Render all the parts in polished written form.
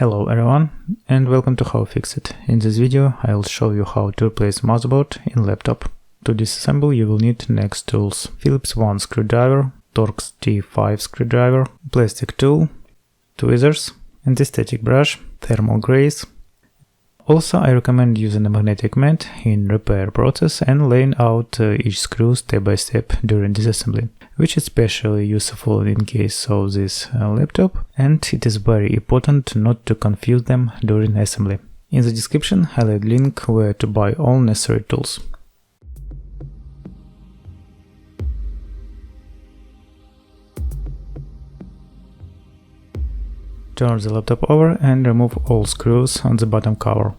Hello everyone and welcome to How Fix It. In this video I'll show you how to replace motherboard in laptop. To disassemble you will need next tools: Phillips 1 screwdriver, Torx T5 screwdriver, plastic tool, tweezers, anti-static brush, thermal grease. Also I recommend using a magnetic mat in repair process and laying out each screw step by step during disassembly, which is especially useful in case of this laptop, and it is very important not to confuse them during assembly. In the description I'll add link where to buy all necessary tools. Turn the laptop over and remove all screws on the bottom cover.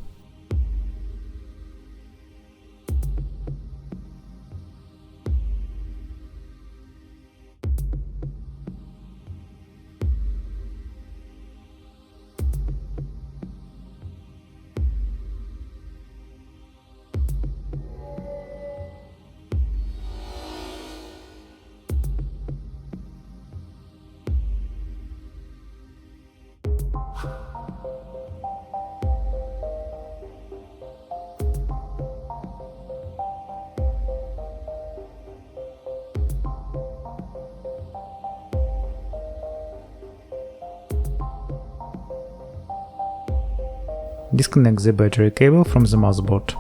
Disconnect the battery cable from the motherboard.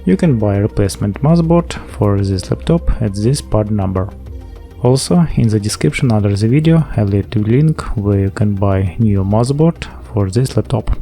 You can buy a replacement motherboard for this laptop at this part number. Also, in the description under the video I left a link where you can buy new motherboard for this laptop.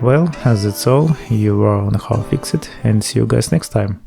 Well, that's all. You were on How Fix It, and see you guys next time.